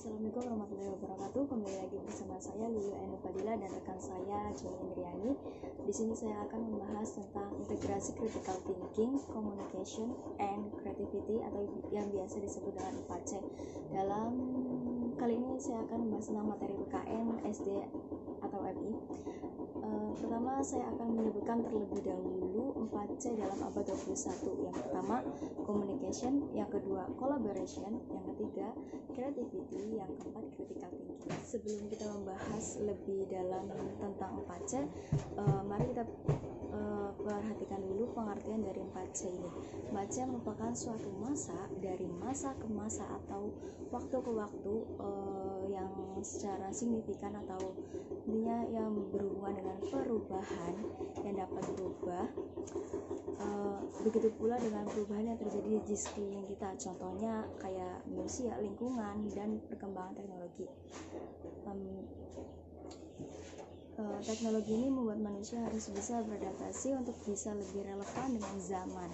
Assalamualaikum warahmatullahi wabarakatuh. Kembali lagi bersama saya Lulu Enu Fadila dan rekan saya Joy Indriani. Di sini saya akan membahas tentang integrasi critical thinking, communication, and creativity atau yang biasa disebut dengan 4C. Dalam kali ini saya akan membahas tentang materi PKN SD atau MI. Pertama saya akan menyebutkan terlebih dahulu 4C dalam abad 21. Yang pertama communication, yang kedua collaboration, yang ketiga creativity, yang keempat critical thinking. Sebelum kita membahas lebih dalam tentang 4C, mari kita perhatikan dulu pengertian dari 4C ini. 4C merupakan suatu masa dari masa ke masa atau waktu ke waktu yang secara signifikan atau intinya yang berhubungan dengan perubahan yang dapat berubah. Begitu pula dengan perubahan yang terjadi di sekeliling kita, contohnya kayak manusia, lingkungan, dan perkembangan teknologi. Teknologi ini membuat manusia harus bisa beradaptasi untuk bisa lebih relevan dengan zaman.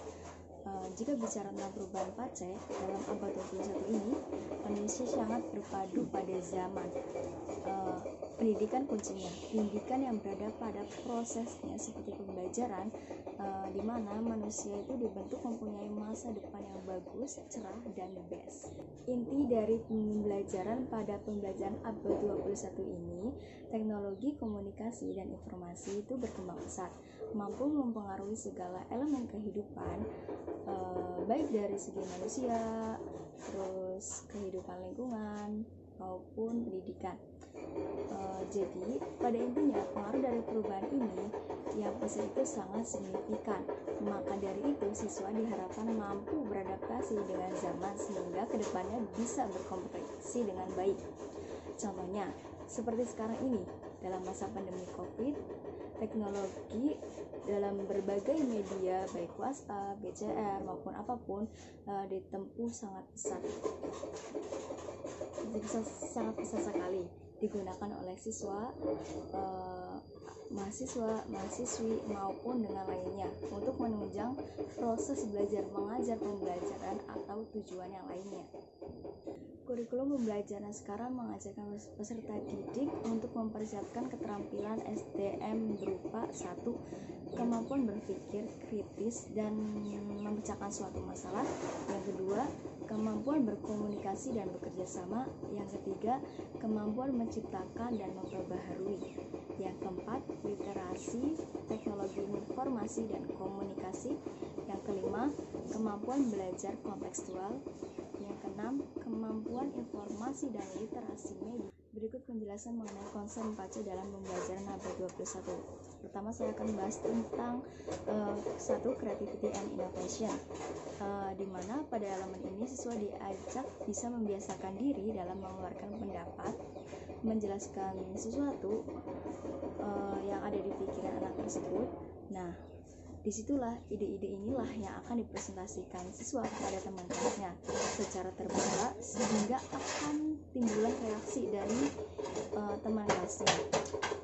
Jika bicara tentang perubahan 4C dalam abad 21 ini, manusia sangat berpadu pada zaman. Pendidikan kuncinya, pendidikan yang berada pada prosesnya seperti pembelajaran, di mana manusia itu dibentuk mempunyai masa depan yang bagus, cerah, dan best. Inti dari pembelajaran pada pembelajaran abad 21 ini, teknologi komunikasi dan informasi itu berkembang pesat, mampu mempengaruhi segala elemen kehidupan, baik dari segi manusia, terus kehidupan lingkungan, maupun pendidikan. Jadi pada intinya pengaruh dari perubahan ini yang pesat itu sangat signifikan. Maka dari itu siswa diharapkan mampu beradaptasi dengan zaman sehingga kedepannya bisa berkompetisi dengan baik. Contohnya seperti sekarang ini dalam masa pandemi COVID, teknologi dalam berbagai media baik WhatsApp, BCR maupun apapun ditempuh sangat pesat. Sangat pesat sekali digunakan oleh siswa, mahasiswa, mahasiswi maupun dengan lainnya untuk menunjang proses belajar mengajar pembelajaran atau tujuan yang lainnya. Kurikulum pembelajaran sekarang mengajarkan peserta didik untuk mempersiapkan keterampilan SDM berupa 1. Kemampuan berpikir kritis dan memecahkan suatu masalah. Yang kedua, kemampuan berkomunikasi dan bekerja sama. Yang ketiga, kemampuan menciptakan dan memperbaharui. Yang keempat, literasi, teknologi informasi dan komunikasi. Yang kelima, kemampuan belajar kontekstual. Yang keenam, kemampuan informasi dan literasi media. Berikut penjelasan mengenai konsep 4C dalam pembelajaran abad 21. Pertama saya akan bahas tentang 1. Creativity and Innovation, di mana pada elemen ini siswa diajak bisa membiasakan diri dalam mengeluarkan pendapat, menjelaskan sesuatu yang ada di pikiran anak tersebut. Nah, disitulah ide-ide inilah yang akan dipresentasikan siswa kepada teman-temannya secara terbuka sehingga akan timbullah reaksi dari teman kelasnya.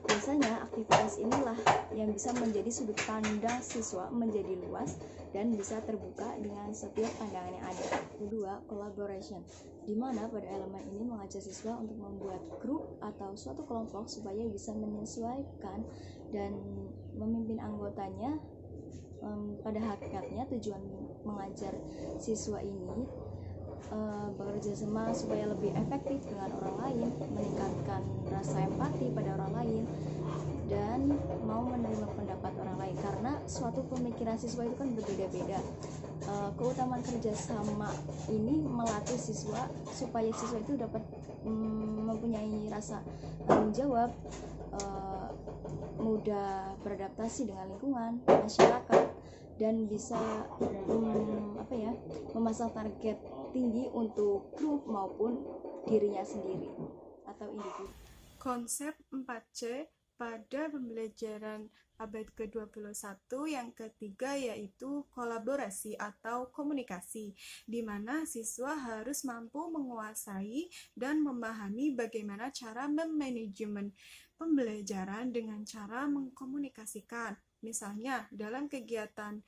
Biasanya aktivitas inilah yang bisa menjadi sudut pandang siswa menjadi luas dan bisa terbuka dengan setiap pandangan yang ada. Kedua, collaboration, di mana pada elemen ini mengajak siswa untuk membuat grup atau suatu kelompok supaya bisa menyesuaikan dan memimpin anggotanya. Pada hakikatnya tujuan mengajar siswa ini bekerja sama supaya lebih efektif dengan orang lain, meningkatkan rasa empati pada orang lain, dan mau menerima pendapat orang lain karena suatu pemikiran siswa itu kan berbeda-beda. Keutamaan kerjasama ini melatih siswa supaya siswa itu dapat mempunyai rasa tanggung jawab, mudah beradaptasi dengan lingkungan, masyarakat, dan bisa memasang target tinggi untuk grup maupun dirinya sendiri atau individu. Konsep 4C pada pembelajaran abad ke-21 yang ketiga yaitu kolaborasi atau komunikasi, di mana siswa harus mampu menguasai dan memahami bagaimana cara memanajemen pembelajaran dengan cara mengkomunikasikan. Misalnya dalam kegiatan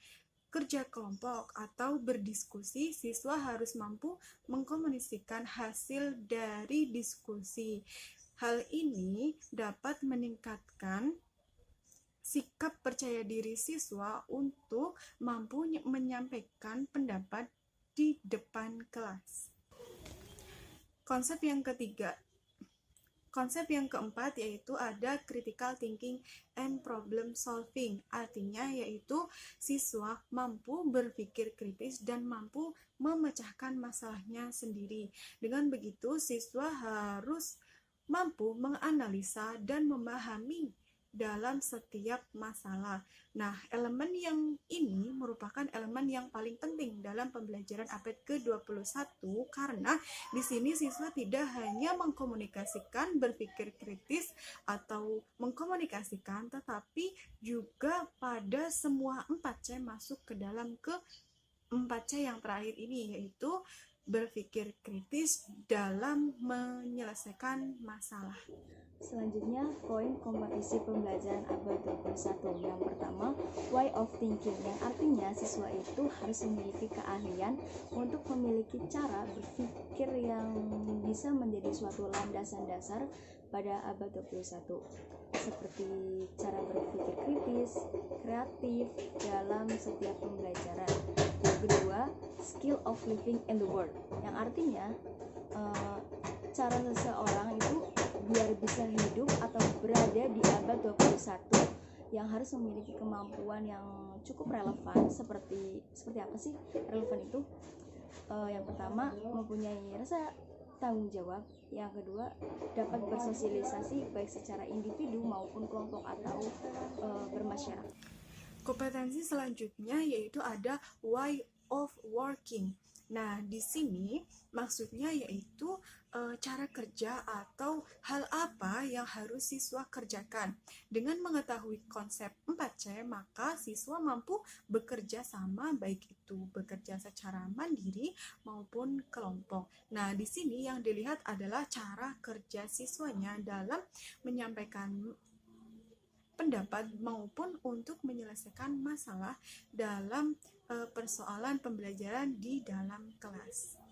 kerja kelompok atau berdiskusi, siswa harus mampu mengkomunikasikan hasil dari diskusi. Hal ini dapat meningkatkan sikap percaya diri siswa untuk mampu menyampaikan pendapat di depan kelas. Konsep yang keempat yaitu ada critical thinking and problem solving. Artinya yaitu siswa mampu berpikir kritis dan mampu memecahkan masalahnya sendiri. Dengan begitu, siswa harus mampu menganalisa dan memahami dalam setiap masalah. Nah, elemen yang ini merupakan elemen yang paling penting dalam pembelajaran abad ke-21 karena di sini siswa tidak hanya mengkomunikasikan berpikir kritis atau mengkomunikasikan, tetapi juga pada semua 4C masuk ke dalam ke 4C yang terakhir ini, yaitu berpikir kritis dalam menyelesaikan masalah. Selanjutnya, poin kompetisi pembelajaran abad 21. Yang pertama, way of thinking, yang artinya siswa itu harus memiliki keahlian untuk memiliki cara berpikir yang bisa menjadi suatu landasan dasar pada abad 21. Seperti cara berpikir kritis, kreatif dalam setiap pembelajaran. Yang kedua, skill of living in the world, yang artinya cara seseorang itu biar bisa hidup atau berada di abad 21 yang harus memiliki kemampuan yang cukup relevan. Seperti apa sih relevan itu? Yang pertama, mempunyai rasa tanggung jawab. Yang kedua, dapat bersosialisasi baik secara individu maupun kelompok atau bermasyarakat. Kompetensi selanjutnya yaitu ada way of working. Nah, di sini maksudnya yaitu cara kerja atau hal apa yang harus siswa kerjakan. Dengan mengetahui konsep 4C, maka siswa mampu bekerja sama, baik itu bekerja secara mandiri maupun kelompok. Nah, di sini yang dilihat adalah cara kerja siswanya dalam menyampaikan pendapat maupun untuk menyelesaikan masalah dalam persoalan pembelajaran di dalam kelas.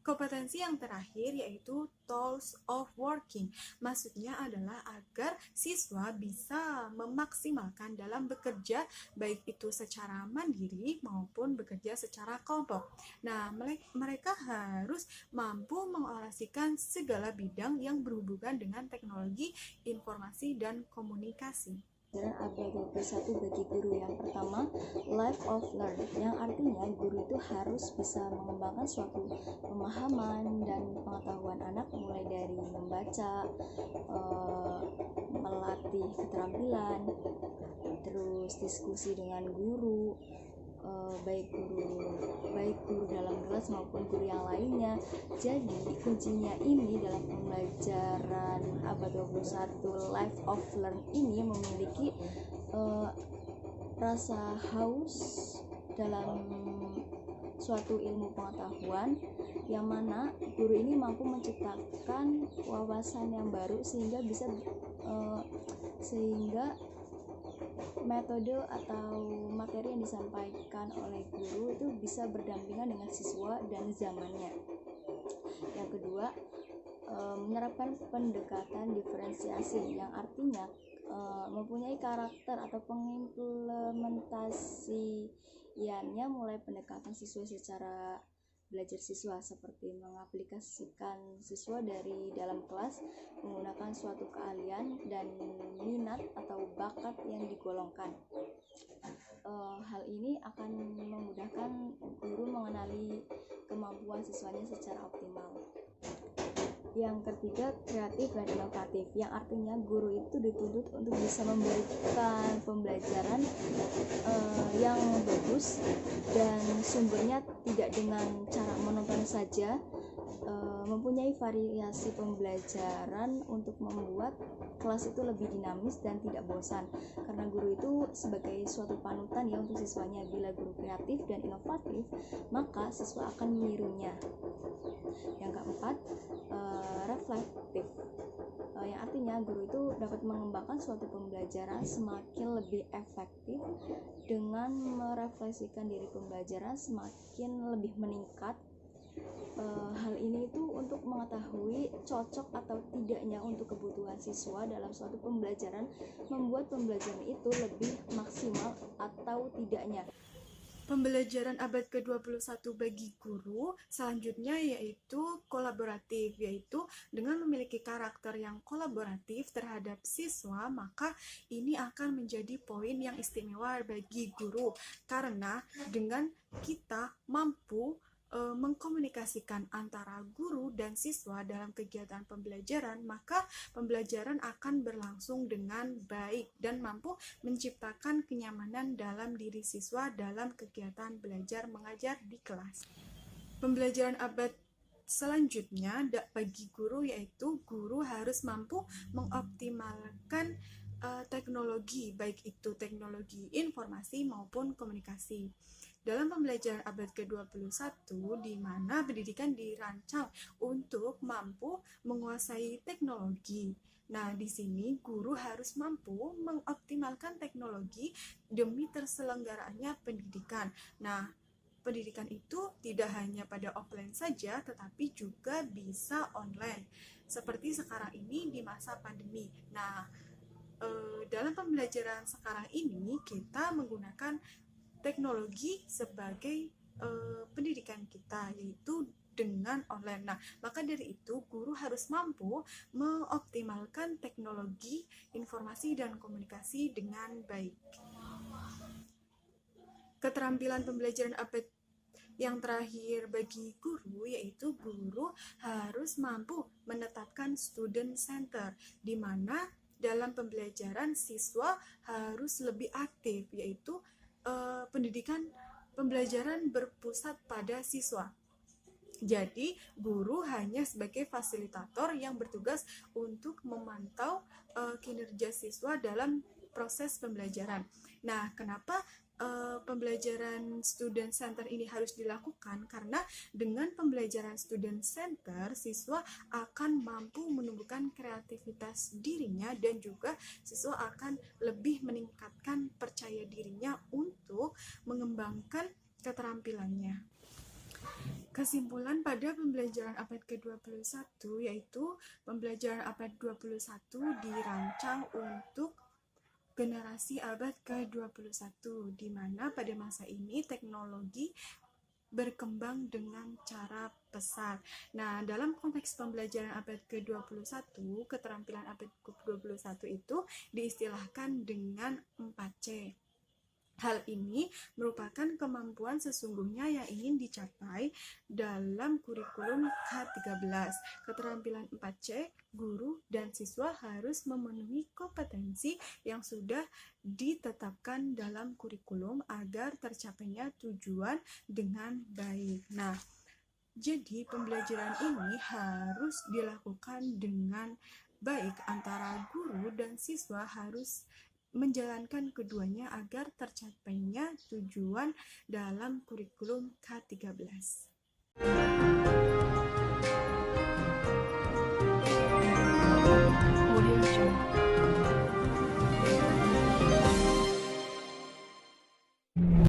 Kompetensi yang terakhir yaitu tools of working. Maksudnya adalah agar siswa bisa memaksimalkan dalam bekerja baik itu secara mandiri maupun bekerja secara kelompok. Nah, mereka harus mampu mengorasikan segala bidang yang berhubungan dengan teknologi, informasi, dan komunikasi. Abad 21 bagi guru. Yang pertama, life of learn, yang artinya guru itu harus bisa mengembangkan suatu pemahaman dan pengetahuan anak, mulai dari membaca, melatih keterampilan, terus diskusi dengan guru, baik guru dalam kelas maupun guru yang lainnya. Jadi kuncinya ini dalam pembelajaran abad 21 life of learn ini memiliki rasa haus dalam suatu ilmu pengetahuan, yang mana guru ini mampu menciptakan wawasan yang baru sehingga metode atau materi yang disampaikan oleh guru itu bisa berdampingan dengan siswa dan zamannya. Yang kedua, menerapkan pendekatan diferensiasi, yang artinya mempunyai karakter atau pengimplementasiannya mulai pendekatan siswa secara belajar siswa, seperti mengaplikasikan siswa dari dalam kelas menggunakan suatu keahlian dan minat atau bakat yang digolongkan. Hal ini akan memudahkan guru mengenali kemampuan siswanya secara optimal. Yang ketiga, kreatif dan inovatif, yang artinya guru itu dituntut untuk bisa memberikan pembelajaran yang bagus dan sumbernya tidak dengan cara monoton saja, mempunyai variasi pembelajaran untuk membuat kelas itu lebih dinamis dan tidak bosan, karena guru itu sebagai suatu panutan ya untuk siswanya. Bila guru kreatif dan inovatif, maka siswa akan menirunya. Yang keempat, reflektif, yang artinya guru itu dapat mengembangkan suatu pembelajaran semakin lebih efektif dengan merefleksikan diri pembelajaran semakin lebih meningkat. Hal ini itu untuk mengetahui cocok atau tidaknya untuk kebutuhan siswa dalam suatu pembelajaran, membuat pembelajaran itu lebih maksimal atau tidaknya. Pembelajaran abad ke-21 bagi guru selanjutnya yaitu kolaboratif, yaitu dengan memiliki karakter yang kolaboratif terhadap siswa, maka ini akan menjadi poin yang istimewa bagi guru, karena dengan kita mampu mengkomunikasikan antara guru dan siswa dalam kegiatan pembelajaran, maka pembelajaran akan berlangsung dengan baik dan mampu menciptakan kenyamanan dalam diri siswa dalam kegiatan belajar mengajar di kelas. Pembelajaran abad selanjutnya bagi guru yaitu guru harus mampu mengoptimalkan teknologi, baik itu teknologi informasi maupun komunikasi. Dalam pembelajaran abad ke-21, di mana pendidikan dirancang untuk mampu menguasai teknologi. Nah, di sini guru harus mampu mengoptimalkan teknologi demi terselenggaranya pendidikan. Nah, pendidikan itu tidak hanya pada offline saja, tetapi juga bisa online. Seperti sekarang ini di masa pandemi. Nah, dalam pembelajaran sekarang ini kita menggunakan teknologi sebagai pendidikan kita, yaitu dengan online. Nah, maka dari itu guru harus mampu mengoptimalkan teknologi informasi dan komunikasi dengan baik. Keterampilan pembelajaran abad yang terakhir bagi guru yaitu guru harus mampu menetapkan student center, di mana dalam pembelajaran siswa harus lebih aktif, yaitu pembelajaran berpusat pada siswa. Jadi, guru hanya sebagai fasilitator yang bertugas untuk memantau kinerja siswa dalam proses pembelajaran. Nah, kenapa pembelajaran student center ini harus dilakukan? Karena dengan pembelajaran student center, siswa akan mampu menumbuhkan kreativitas dirinya dan juga siswa akan lebih meningkatkan percaya dirinya untuk mengembangkan keterampilannya. Kesimpulan pada pembelajaran abad ke-21 yaitu pembelajaran abad 21 dirancang untuk generasi abad ke-21, di mana pada masa ini teknologi berkembang dengan cara pesat. Nah, dalam konteks pembelajaran abad ke-21, keterampilan abad ke-21 itu diistilahkan dengan 4C. Hal ini merupakan kemampuan sesungguhnya yang ingin dicapai dalam kurikulum K13. Keterampilan 4C, guru dan siswa harus memenuhi kompetensi yang sudah ditetapkan dalam kurikulum agar tercapainya tujuan dengan baik. Nah, jadi pembelajaran ini harus dilakukan dengan baik, antara guru dan siswa harus menjalankan keduanya agar tercapainya tujuan dalam kurikulum K13.